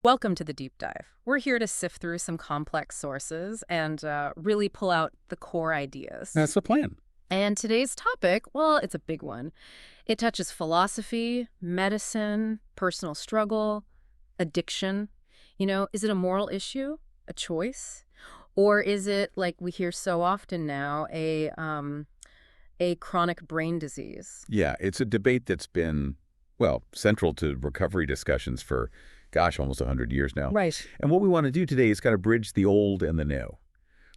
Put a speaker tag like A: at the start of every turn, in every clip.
A: Welcome to the deep dive. We're here to sift through some complex sources and really pull out the core ideas.
B: That's the plan.
A: And today's topic, well, it's a big one. It touches philosophy, medicine, personal struggle, addiction. Is it a moral issue, a choice? Or is it, like we hear so often now, a chronic brain disease?
B: Yeah, it's a debate that's been, well, central to recovery discussions for, gosh, almost 100 years now.
A: Right.
B: And what we want to do today is kind of bridge the old and the new.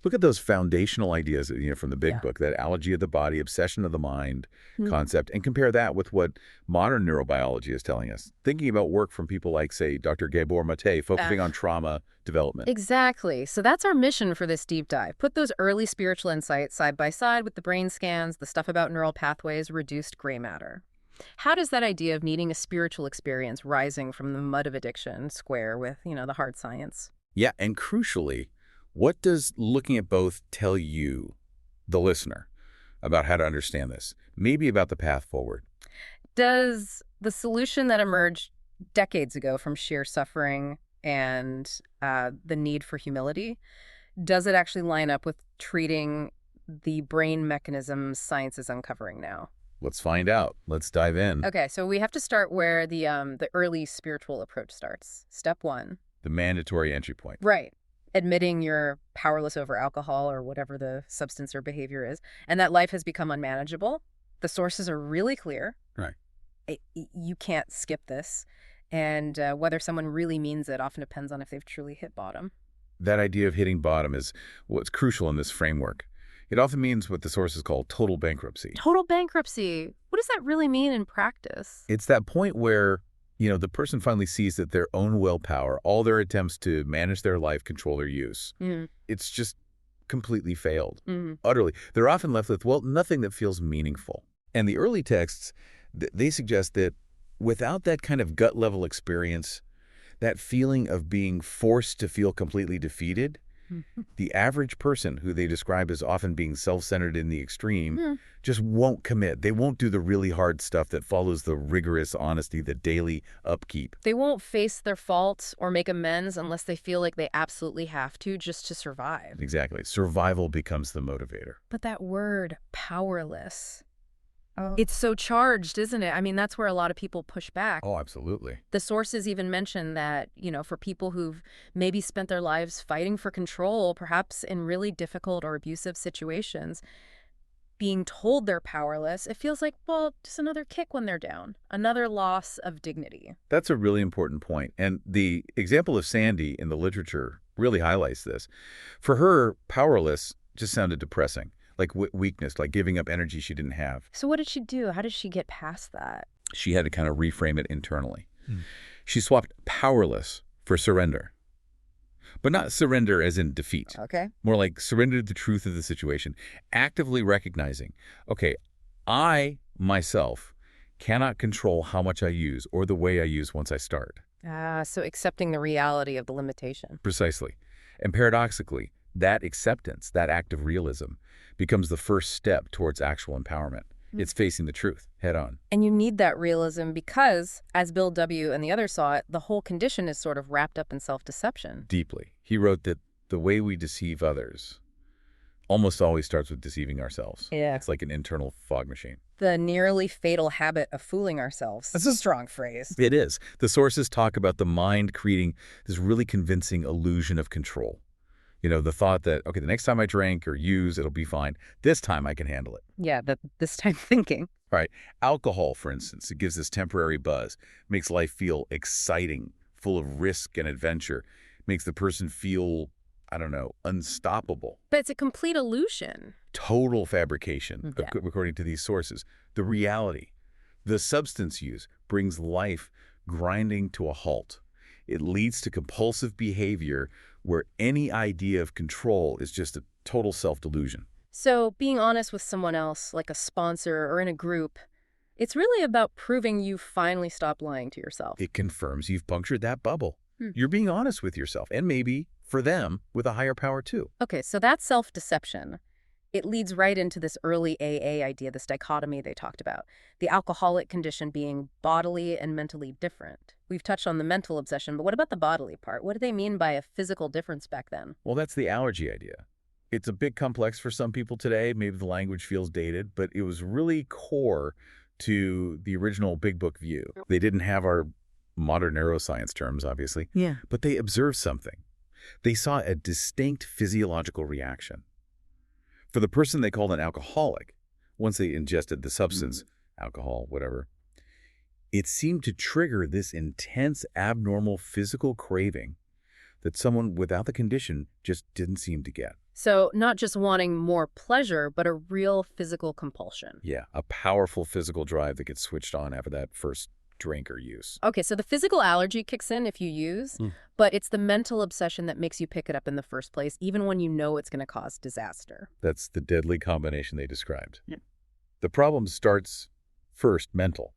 B: Look at those foundational ideas, from the big
A: Yeah.
B: book, that allergy of the body, obsession of the mind
A: Hmm.
B: concept, and compare that with what modern neurobiology is telling us. Thinking about work from people like, say, Dr. Gabor Mate, focusing on trauma development.
A: Exactly. So that's our mission for this deep dive. Put those early spiritual insights side by side with the brain scans, the stuff about neural pathways, reduced gray matter. How does that idea of needing a spiritual experience rising from the mud of addiction square with, the hard science?
B: Yeah, and crucially, what does looking at both tell you, the listener, about how to understand this? Maybe about the path forward.
A: Does the solution that emerged decades ago from sheer suffering and the need for humility, does it actually line up with treating the brain mechanisms science is uncovering now?
B: Let's find out. Let's dive in.
A: Okay, so we have to start where the early spiritual approach starts. Step one.
B: The mandatory entry point.
A: Right. Admitting you're powerless over alcohol or whatever the substance or behavior is, and that life has become unmanageable. The sources are really clear.
B: Right.
A: You can't skip this. And whether someone really means it often depends on if they've truly hit bottom.
B: That idea of hitting bottom is what's crucial in this framework. It often means what the sources call total bankruptcy.
A: Total bankruptcy. What does that really mean in practice?
B: It's that point where, the person finally sees that their own willpower, all their attempts to manage their life, control their use,
A: Mm,
B: it's just completely failed.
A: mm.
B: Utterly. They're often left with, well, nothing that feels meaningful. And the early texts, they suggest that without that kind of gut-level experience, that feeling of being forced to feel completely defeated, the average person, who they describe as often being self-centered in the extreme,
A: Hmm.
B: just won't commit. They won't do the really hard stuff that follows the rigorous honesty, the daily upkeep.
A: They won't face their faults or make amends unless they feel like they absolutely have to just to survive.
B: Exactly. Survival becomes the motivator.
A: But that word, powerless, it's so charged, isn't it? I mean, that's where a lot of people push back.
B: Oh, absolutely.
A: The sources even mention that, for people who've maybe spent their lives fighting for control, perhaps in really difficult or abusive situations, being told they're powerless, it feels like, well, just another kick when they're down, another loss of dignity.
B: That's a really important point. And the example of Sandy in the literature really highlights this. For her, powerless just sounded depressing, like weakness, like giving up energy she didn't have.
A: So what did she do? How did she get past that?
B: She had to kind of reframe it internally. She swapped powerless for surrender. But not surrender as in defeat.
A: Okay.
B: More like surrender to the truth of the situation. Actively recognizing, okay, I, myself, cannot control how much I use or the way I use once I start.
A: So accepting the reality of the limitation.
B: Precisely. And paradoxically, that acceptance, that act of realism, becomes the first step towards actual empowerment. It's facing the truth head on.
A: And you need that realism because, as Bill W. and the others saw it, the whole condition is sort of wrapped up in self-deception.
B: Deeply. He wrote that the way we deceive others almost always starts with deceiving ourselves.
A: Yeah.
B: It's like an internal fog machine.
A: The nearly fatal habit of fooling ourselves. That's a strong phrase.
B: It is. The sources talk about the mind creating this really convincing illusion of control. The thought that, okay, the next time I drink or use, it'll be fine. This time I can handle it.
A: Yeah, this time thinking.
B: Right. Alcohol, for instance, it gives this temporary buzz, makes life feel exciting, full of risk and adventure, makes the person feel, I don't know, unstoppable.
A: But it's a complete illusion.
B: Total fabrication,
A: Yeah.
B: according to these sources. The reality, the substance use brings life grinding to a halt. It leads to compulsive behavior where any idea of control is just a total self-delusion.
A: So being honest with someone else, like a sponsor or in a group, it's really about proving you finally stopped lying to yourself.
B: It confirms you've punctured that bubble.
A: Hmm.
B: You're being honest with yourself, and maybe, for them, with a higher power too.
A: Okay, so that's self-deception. It leads right into this early AA idea, this dichotomy they talked about, the alcoholic condition being bodily and mentally different. We've touched on the mental obsession, but what about the bodily part? What do they mean by a physical difference back then?
B: Well, that's the allergy idea. It's a bit complex for some people today. Maybe the language feels dated, but it was really core to the original Big Book view. They didn't have our modern neuroscience terms, obviously,
A: Yeah.
B: but they observed something. They saw a distinct physiological reaction. For the person they called an alcoholic, once they ingested the substance, alcohol, whatever, it seemed to trigger this intense abnormal physical craving that someone without the condition just didn't seem to get.
A: So not just wanting more pleasure, but a real physical compulsion.
B: Yeah, a powerful physical drive that gets switched on after that first drink or use.
A: Okay, so the physical allergy kicks in if you use, but it's the mental obsession that makes you pick it up in the first place, even when you know it's going to cause disaster.
B: That's the deadly combination they described. Yeah. The problem starts first mental.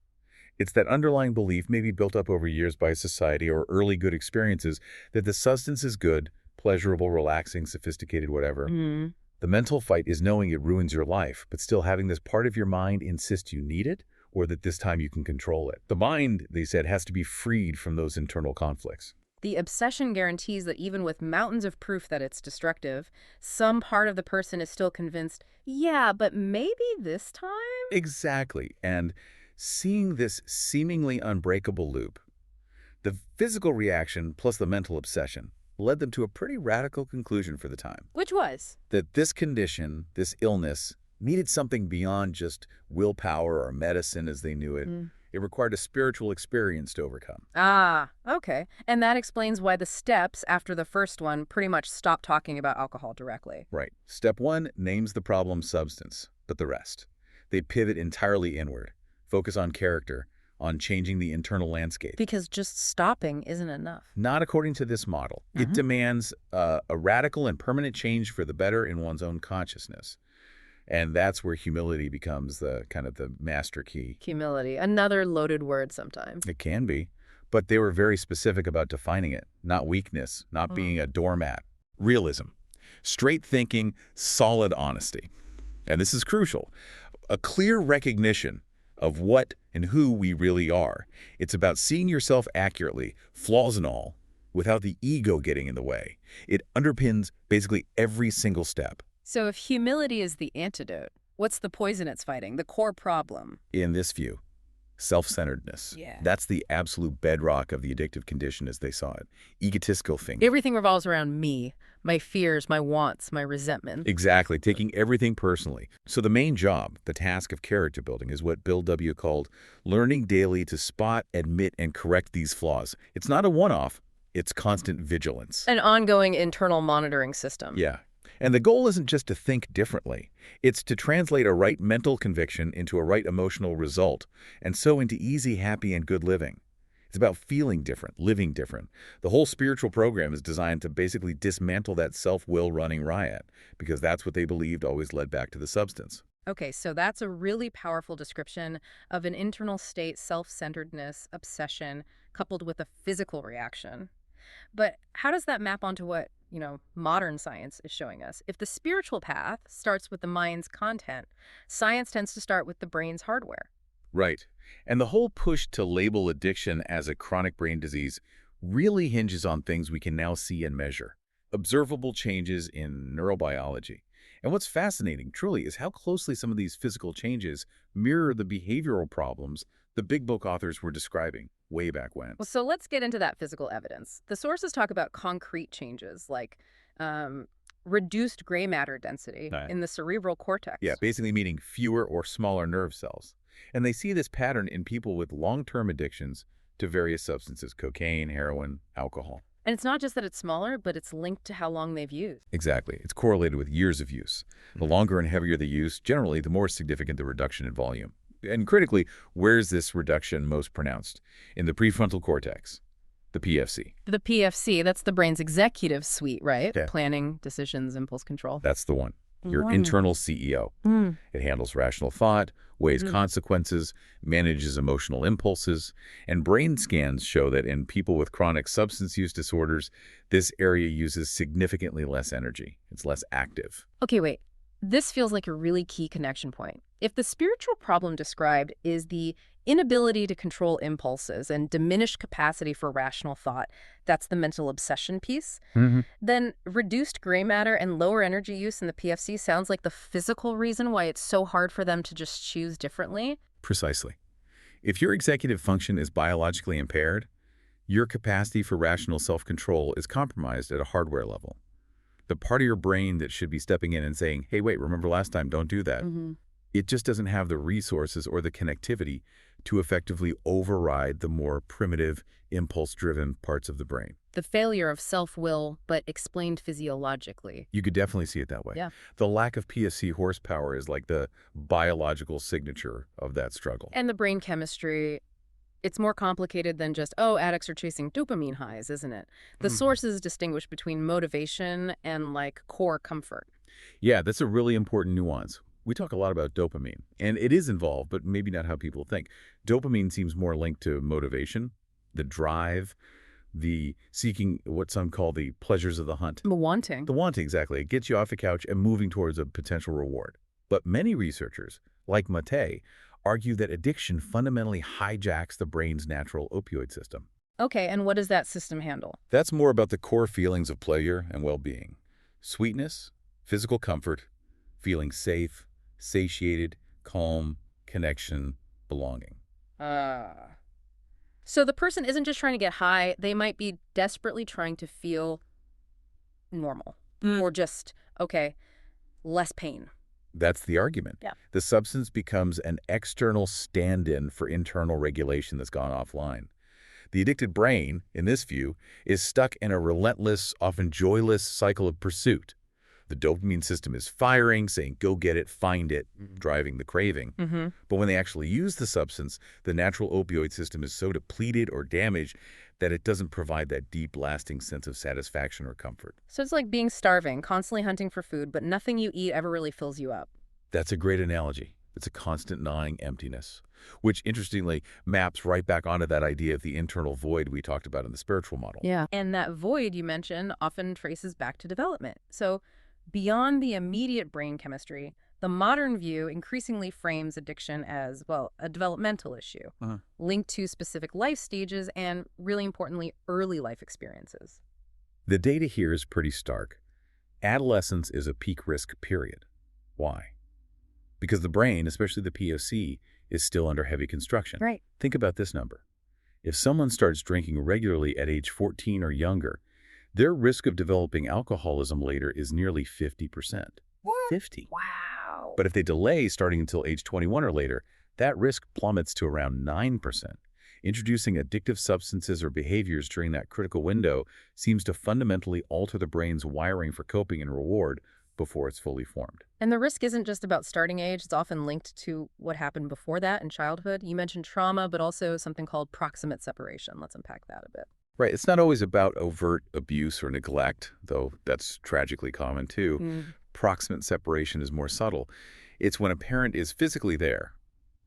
B: It's that underlying belief, maybe built up over years by society or early good experiences, that the substance is good, pleasurable, relaxing, sophisticated, whatever. The mental fight is knowing it ruins your life, but still having this part of your mind insist you need it, or that this time you can control it. The mind, they said, has to be freed from those internal conflicts.
A: The obsession guarantees that even with mountains of proof that it's destructive, some part of the person is still convinced, yeah, but maybe this time?
B: Exactly. And seeing this seemingly unbreakable loop, the physical reaction plus the mental obsession led them to a pretty radical conclusion for the time.
A: Which was?
B: That this condition, this illness, needed something beyond just willpower or medicine as they knew it. It required a spiritual experience to overcome.
A: Ah, okay. And that explains why the steps after the first one pretty much stopped talking about alcohol directly.
B: Right. Step 1 names the problem substance, but the rest. They pivot entirely inward, focus on character, on changing the internal landscape.
A: Because just stopping isn't enough.
B: Not according to this model. It demands a radical and permanent change for the better in one's own consciousness. And that's where humility becomes the kind of the master key.
A: Humility, another loaded word sometimes.
B: It can be, but they were very specific about defining it. Not weakness, not being a doormat. Realism, straight thinking, solid honesty. And this is crucial. A clear recognition of what and who we really are. It's about seeing yourself accurately, flaws and all, without the ego getting in the way. It underpins basically every single step.
A: So if humility is the antidote, what's the poison it's fighting, the core problem?
B: In this view, self-centeredness.
A: Yeah.
B: That's the absolute bedrock of the addictive condition as they saw it. Egotistical thinking.
A: Everything revolves around me, my fears, my wants, my resentment.
B: Exactly, taking everything personally. So the main job, the task of character building, is what Bill W. called learning daily to spot, admit, and correct these flaws. It's not a one-off, it's constant vigilance.
A: An ongoing internal monitoring system.
B: Yeah. And the goal isn't just to think differently. It's to translate a right mental conviction into a right emotional result, and so into easy, happy, and good living. It's about feeling different, living different. The whole spiritual program is designed to basically dismantle that self-will running riot, because that's what they believed always led back to the substance.
A: Okay, so that's a really powerful description of an internal state, self-centeredness, obsession, coupled with a physical reaction. But how does that map onto what, modern science is showing us? If the spiritual path starts with the mind's content, science tends to start with the brain's hardware.
B: Right. And the whole push to label addiction as a chronic brain disease really hinges on things we can now see and measure. Observable changes in neurobiology. And what's fascinating, truly, is how closely some of these physical changes mirror the behavioral problems the Big Book authors were describing way back when.
A: Well, so let's get into that physical evidence. The sources talk about concrete changes like reduced gray matter density in the cerebral cortex.
B: Yeah, basically meaning fewer or smaller nerve cells. And they see this pattern in people with long-term addictions to various substances, cocaine, heroin, alcohol.
A: And it's not just that it's smaller, but it's linked to how long they've used.
B: Exactly. It's correlated with years of use. The longer and heavier the use, generally, the more significant the reduction in volume. And critically, where's this reduction most pronounced? In the prefrontal cortex, the PFC.
A: The PFC, that's the brain's executive suite, right?
B: Yeah.
A: Planning, decisions, impulse control.
B: That's the one. Your internal CEO. It handles rational thought, weighs consequences, manages emotional impulses, and brain scans show that in people with chronic substance use disorders, this area uses significantly less energy. It's less active.
A: Okay, wait. This feels like a really key connection point. If the spiritual problem described is the inability to control impulses and diminished capacity for rational thought, that's the mental obsession piece,
B: Hmm.
A: then reduced gray matter and lower energy use in the PFC sounds like the physical reason why it's so hard for them to just choose differently.
B: Precisely. If your executive function is biologically impaired, your capacity for rational self-control is compromised at a hardware level. The part of your brain that should be stepping in and saying, hey, wait, remember last time, don't do that. It just doesn't have the resources or the connectivity to effectively override the more primitive, impulse-driven parts of the brain.
A: The failure of self-will, but explained physiologically.
B: You could definitely see it that way.
A: Yeah.
B: The lack of PSC horsepower is like the biological signature of that struggle.
A: And the brain chemistry, it's more complicated than just, oh, addicts are chasing dopamine highs, isn't it? The sources distinguish between motivation and, like, core comfort.
B: Yeah, that's a really important nuance. We talk a lot about dopamine, and it is involved, but maybe not how people think. Dopamine seems more linked to motivation, the drive, the seeking what some call the pleasures of the hunt.
A: The wanting.
B: The wanting, exactly. It gets you off the couch and moving towards a potential reward. But many researchers, like Mate, argue that addiction fundamentally hijacks the brain's natural opioid system.
A: Okay, and what does that system handle?
B: That's more about the core feelings of pleasure and well-being. Sweetness, physical comfort, feeling safe, satiated, calm, connection, belonging.
A: So the person isn't just trying to get high, they might be desperately trying to feel normal. Or just, okay, less pain.
B: That's the argument.
A: Yeah.
B: The substance becomes an external stand-in for internal regulation that's gone offline. The addicted brain, in this view, is stuck in a relentless, often joyless cycle of pursuit. The dopamine system is firing, saying, go get it, find it, driving the craving. But when they actually use the substance, the natural opioid system is so depleted or damaged that it doesn't provide that deep, lasting sense of satisfaction or comfort.
A: So it's like being starving, constantly hunting for food, but nothing you eat ever really fills you up.
B: That's a great analogy. It's a constant gnawing emptiness, which interestingly maps right back onto that idea of the internal void we talked about in the spiritual model.
A: Yeah. And that void you mentioned often traces back to development. So beyond the immediate brain chemistry, the modern view increasingly frames addiction as, well, a developmental issue, linked to specific life stages and, really importantly, early life experiences.
B: The data here is pretty stark. Adolescence is a peak risk period. Why? Because the brain, especially the POC, is still under heavy construction.
A: Right.
B: Think about this number. If someone starts drinking regularly at age 14 or younger, their risk of developing alcoholism later is nearly 50%.
A: What?
B: 50.
A: Wow.
B: But if they delay starting until age 21 or later, that risk plummets to around 9%. Introducing addictive substances or behaviors during that critical window seems to fundamentally alter the brain's wiring for coping and reward before it's fully formed.
A: And the risk isn't just about starting age. It's often linked to what happened before that in childhood. You mentioned trauma, but also something called proximate separation. Let's unpack that a bit.
B: Right. It's not always about overt abuse or neglect, though that's tragically common too. Proximate separation is more subtle. It's when a parent is physically there,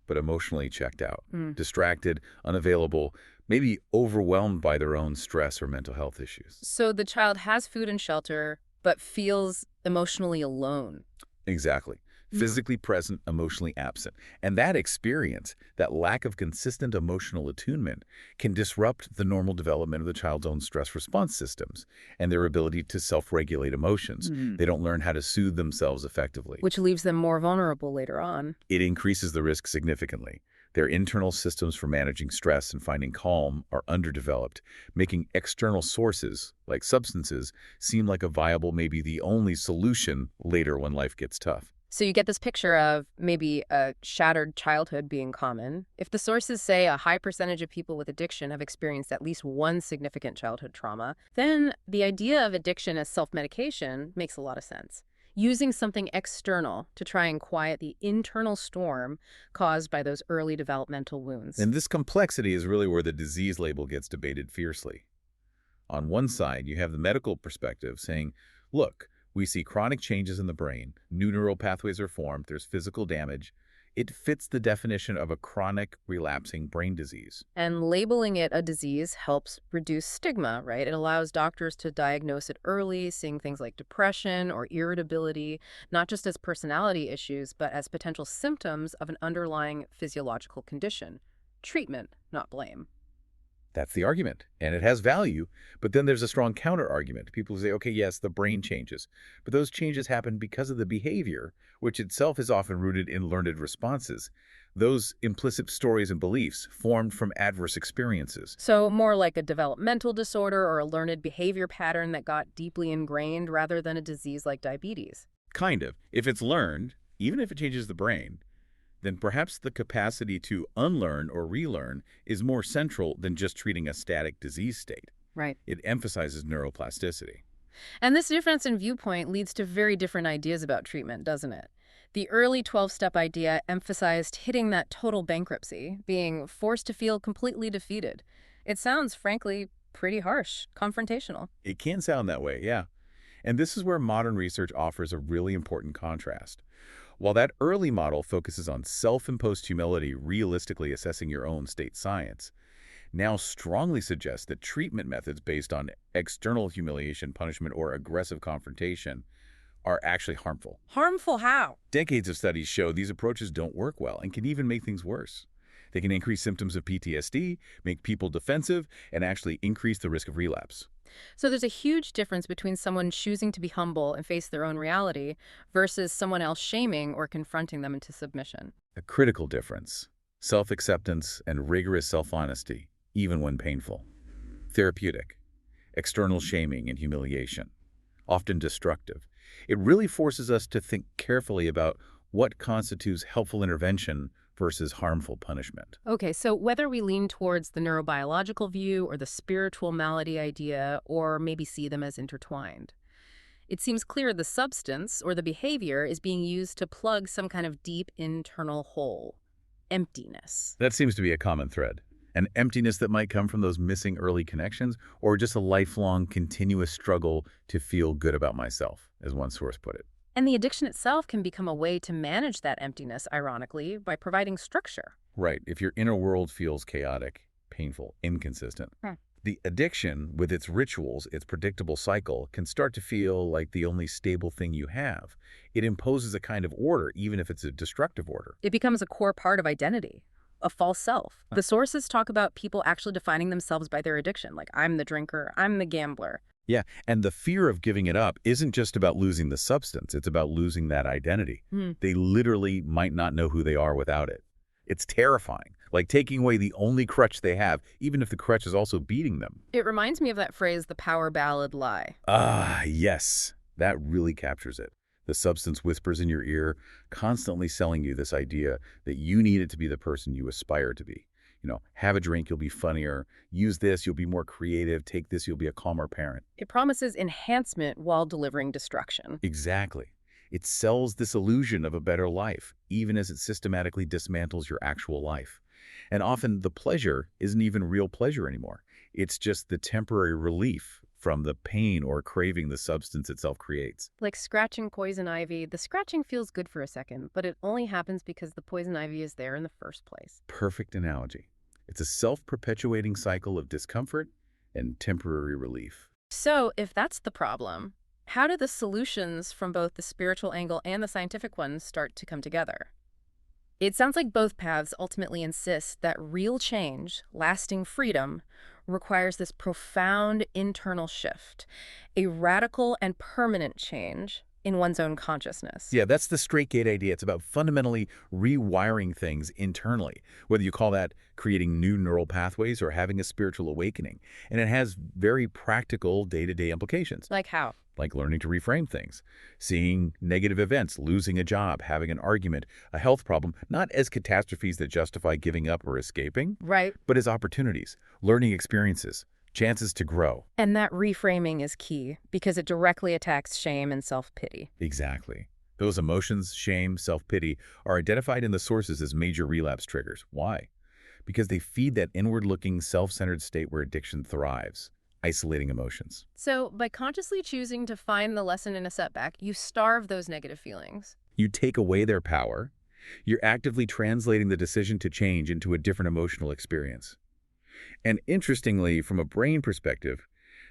B: but emotionally checked out, distracted, unavailable, maybe overwhelmed by their own stress or mental health issues.
A: So the child has food and shelter, but feels emotionally alone.
B: Exactly. Physically present, emotionally absent. And that experience, that lack of consistent emotional attunement, can disrupt the normal development of the child's own stress response systems and their ability to self-regulate emotions. They don't learn how to soothe themselves effectively.
A: Which leaves them more vulnerable later on.
B: It increases the risk significantly. Their internal systems for managing stress and finding calm are underdeveloped, making external sources, like substances, seem like a viable, maybe the only solution later when life gets tough.
A: So you get this picture of maybe a shattered childhood being common. If the sources say a high percentage of people with addiction have experienced at least one significant childhood trauma, then the idea of addiction as self-medication makes a lot of sense. Using something external to try and quiet the internal storm caused by those early developmental wounds.
B: And this complexity is really where the disease label gets debated fiercely. On one side, you have the medical perspective saying, look, we see chronic changes in the brain, new neural pathways are formed, there's physical damage. It fits the definition of a chronic, relapsing brain disease.
A: And labeling it a disease helps reduce stigma, right? It allows doctors to diagnose it early, seeing things like depression or irritability, not just as personality issues, but as potential symptoms of an underlying physiological condition. Treatment, not blame.
B: That's the argument, and it has value, but then there's a strong counter-argument. People say, okay, yes, the brain changes, but those changes happen because of the behavior, which itself is often rooted in learned responses. Those implicit stories and beliefs formed from adverse experiences.
A: So more like a developmental disorder or a learned behavior pattern that got deeply ingrained rather than a disease like diabetes.
B: Kind of. If it's learned, even if it changes the brain, then perhaps the capacity to unlearn or relearn is more central than just treating a static disease state.
A: Right.
B: It emphasizes neuroplasticity.
A: And this difference in viewpoint leads to very different ideas about treatment, doesn't it? The early 12-step idea emphasized hitting that total bankruptcy, being forced to feel completely defeated. It sounds, frankly, pretty harsh, confrontational.
B: It can sound that way, yeah. And this is where modern research offers a really important contrast. While that early model focuses on self-imposed humility, realistically assessing your own state science, now strongly suggests that treatment methods based on external humiliation, punishment, or aggressive confrontation are actually harmful.
A: Harmful how?
B: Decades of studies show these approaches don't work well and can even make things worse. They can increase symptoms of PTSD, make people defensive, and actually increase the risk of relapse.
A: So there's a huge difference between someone choosing to be humble and face their own reality versus someone else shaming or confronting them into submission.
B: A critical difference: self-acceptance and rigorous self-honesty, even when painful. Therapeutic: external shaming and humiliation, often destructive. It really forces us to think carefully about what constitutes helpful intervention versus harmful punishment.
A: Okay, so whether we lean towards the neurobiological view or the spiritual malady idea, or maybe see them as intertwined, it seems clear the substance or the behavior is being used to plug some kind of deep internal hole, emptiness.
B: That seems to be a common thread. An emptiness that might come from those missing early connections, or just a lifelong, continuous struggle to feel good about myself, as one source put it.
A: And the addiction itself can become a way to manage that emptiness, ironically, by providing structure.
B: Right. If your inner world feels chaotic, painful, inconsistent, the addiction, with its rituals, its predictable cycle, can start to feel like the only stable thing you have. It imposes a kind of order, even if it's a destructive order.
A: It becomes a core part of identity, a false self. The sources talk about people actually defining themselves by their addiction, like I'm the drinker, I'm the gambler.
B: Yeah, and the fear of giving it up isn't just about losing the substance, it's about losing that identity. They literally might not know who they are without it. It's terrifying, like taking away the only crutch they have, even if the crutch is also beating them.
A: It reminds me of that phrase, the power ballad lie.
B: Ah, yes, that really captures it. The substance whispers in your ear, constantly selling you this idea that you need it to be the person you aspire to be. You know, have a drink, you'll be funnier. Use this, you'll be more creative. Take this, you'll be a calmer parent.
A: It promises enhancement while delivering destruction.
B: Exactly. It sells this illusion of a better life, even as it systematically dismantles your actual life. And often the pleasure isn't even real pleasure anymore. It's just the temporary relief from the pain or craving the substance itself creates.
A: Like scratching poison ivy, the scratching feels good for a second, but it only happens because the poison ivy is there in the first place.
B: Perfect analogy. It's a self-perpetuating cycle of discomfort and temporary relief.
A: So, if that's the problem, how do the solutions from both the spiritual angle and the scientific one start to come together? It sounds like both paths ultimately insist that real change, lasting freedom, requires this profound internal shift, a radical and permanent change in one's own consciousness.
B: Yeah, that's the straight gate idea. It's about fundamentally rewiring things internally, whether you call that creating new neural pathways or having a spiritual awakening. And it has very practical day-to-day implications.
A: Like how?
B: Like learning to reframe things, seeing negative events, losing a job, having an argument, a health problem, not as catastrophes that justify giving up or escaping,
A: Right.
B: but as opportunities, learning experiences, chances to grow.
A: And that reframing is key because it directly attacks shame and self-pity.
B: Exactly. Those emotions, shame, self-pity, are identified in the sources as major relapse triggers. Why? Because they feed that inward-looking, self-centered state where addiction thrives, isolating emotions.
A: So, by consciously choosing to find the lesson in a setback, you starve those negative feelings.
B: You take away their power, You're actively translating the decision to change into a different emotional experience. And interestingly, from a brain perspective,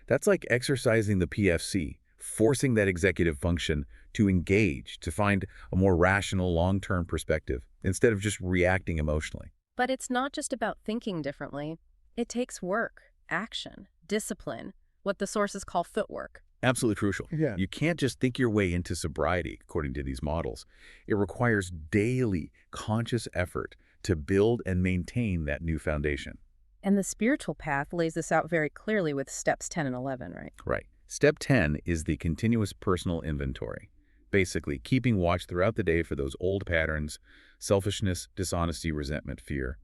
B: that's like exercising the PFC, forcing that executive function to engage, to find a more rational long-term perspective, instead of just reacting emotionally.
A: But it's not just about thinking differently. It takes work, action, discipline, what the sources call footwork.
B: Absolutely crucial.
C: Yeah.
B: You can't just think your way into sobriety, according to these models. It requires daily, conscious effort to build and maintain that new foundation.
A: And the spiritual path lays this out very clearly with steps 10 and 11, right?
B: Right. Step 10 is the continuous personal inventory. Basically, keeping watch throughout the day for those old patterns, selfishness, dishonesty, resentment, fear.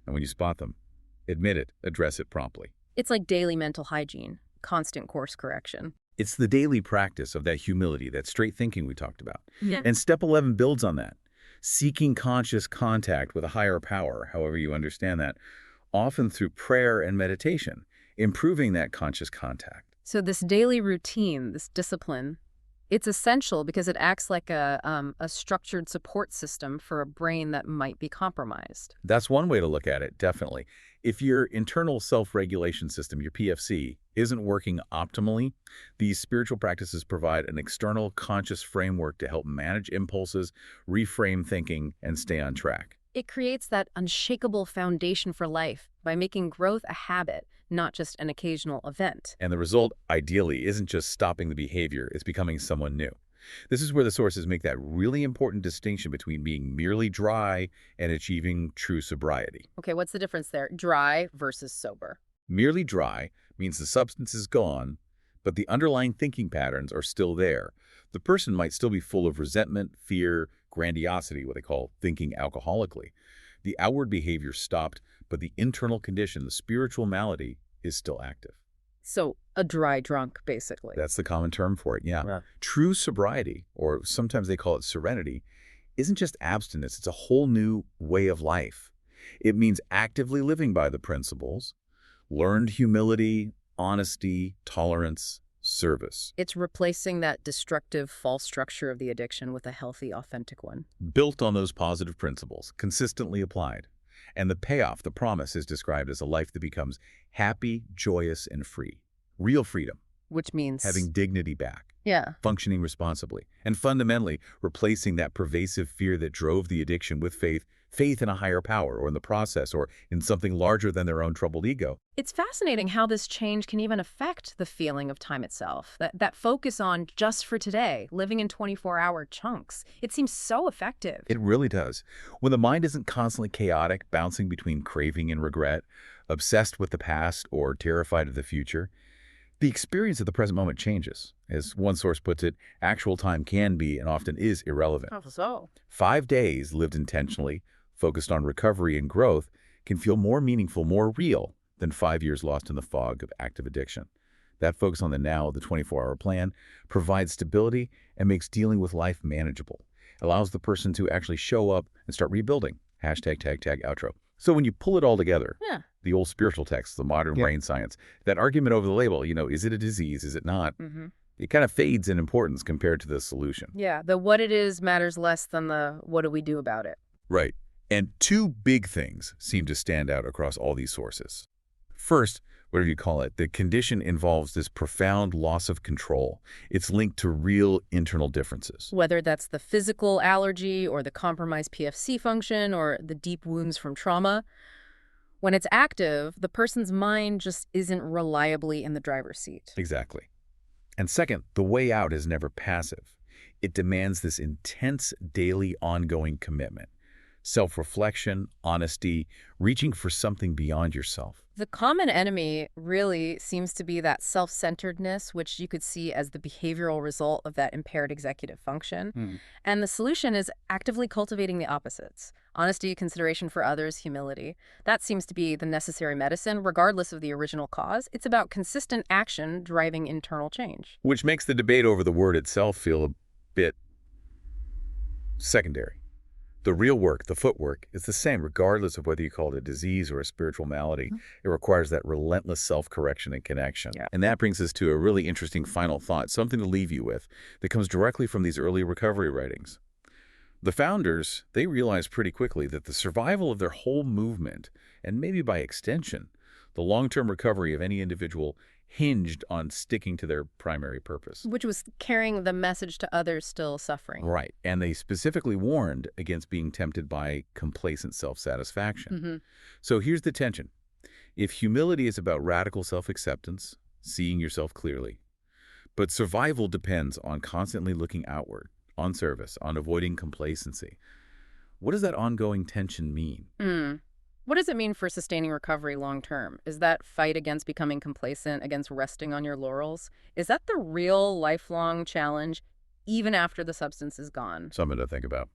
B: And when you spot them, admit it, address it promptly.
A: It's like daily mental hygiene, constant course correction.
B: It's the daily practice of that humility, that straight thinking we talked about.
A: Yeah.
B: And step 11 builds on that. Seeking conscious contact with a higher power, however you understand that, often through prayer and meditation, improving that conscious contact.
A: So this daily routine, this discipline, it's essential because it acts like a structured support system for a brain that might be compromised.
B: That's one way to look at it, definitely. If your internal self-regulation system, your PFC, isn't working optimally, these spiritual practices provide an external conscious framework to help manage impulses, reframe thinking, and stay on track.
A: It creates that unshakable foundation for life by making growth a habit, not just an occasional event.
B: And the result, ideally, isn't just stopping the behavior, it's becoming someone new. This is where the sources make that really important distinction between being merely dry and achieving true sobriety.
A: Okay, what's the difference there? Dry versus sober.
B: Merely dry means the substance is gone, but the underlying thinking patterns are still there. The person might still be full of resentment, fear, grandiosity, what they call thinking alcoholically. The outward behavior stopped, but the internal condition, the spiritual malady, is still active.
A: So a dry drunk, basically.
B: That's the common term for it, yeah.
C: Yeah.
B: True sobriety, or sometimes they call it serenity, isn't just abstinence, it's a whole new way of life. It means actively living by the principles, learned humility, honesty, tolerance, service,
A: It's replacing that destructive false structure of the addiction with a healthy, authentic one.
B: built on those positive principles, consistently applied. And the payoff, the promise, is described as a life that becomes happy, joyous, and free. Real freedom,
A: Which means...
B: having dignity back,
A: Yeah.
B: functioning responsibly, and fundamentally replacing that pervasive fear that drove the addiction with faith in a higher power, or in the process, or in something larger than their own troubled ego.
A: It's fascinating how this change can even affect the feeling of time itself. That focus on just for today, living in 24-hour chunks. It seems so effective.
B: It really does. When the mind isn't constantly chaotic, bouncing between craving and regret, obsessed with the past or terrified of the future, the experience of the present moment changes. As one source puts it, actual time can be and often is irrelevant.
A: Oh, so?
B: 5 days lived intentionally, focused on recovery and growth, can feel more meaningful, more real than 5 years lost in the fog of active addiction. That focus on the now, the 24-hour plan, provides stability and makes dealing with life manageable. Allows the person to actually show up and start rebuilding. Hashtag, tag, outro. So when you pull it all together,
A: Yeah.
B: the old spiritual text, the modern brain science, that argument over the label, is it a disease, is it not?
A: Mm-hmm.
B: It kind of fades in importance compared to the solution.
A: Yeah, the what it is matters less than the what do we do about it.
B: Right. And 2 big things seem to stand out across all these sources. First, whatever you call it, the condition involves this profound loss of control. It's linked to real internal differences.
A: Whether that's the physical allergy or the compromised PFC function or the deep wounds from trauma, when it's active, the person's mind just isn't reliably in the driver's seat.
B: Exactly. And second, the way out is never passive. It demands this intense, daily, ongoing commitment. Self-reflection, honesty, reaching for something beyond yourself.
A: The common enemy really seems to be that self-centeredness, which you could see as the behavioral result of that impaired executive function. And the solution is actively cultivating the opposites. Honesty, consideration for others, humility. That seems to be the necessary medicine, regardless of the original cause. It's about consistent action driving internal change.
B: Which makes the debate over the word itself feel a bit secondary. The real work, the footwork, is the same regardless of whether you call it a disease or a spiritual malady. It requires that relentless self-correction and connection.
A: Yeah.
B: And that brings us to a really interesting final thought, something to leave you with that comes directly from these early recovery writings. The founders, they realized pretty quickly that the survival of their whole movement, and maybe by extension, the long-term recovery of any individual hinged on sticking to their primary purpose.
A: Which was carrying the message to others still suffering.
B: Right. And they specifically warned against being tempted by complacent self-satisfaction.
A: Mm-hmm.
B: So here's the tension. If humility is about radical self-acceptance, seeing yourself clearly, but survival depends on constantly looking outward, on service, on avoiding complacency, what does that ongoing tension mean?
A: What does it mean for sustaining recovery long term? Is that fight against becoming complacent, against resting on your laurels? Is that the real lifelong challenge, even after the substance is gone?
B: Something to think about.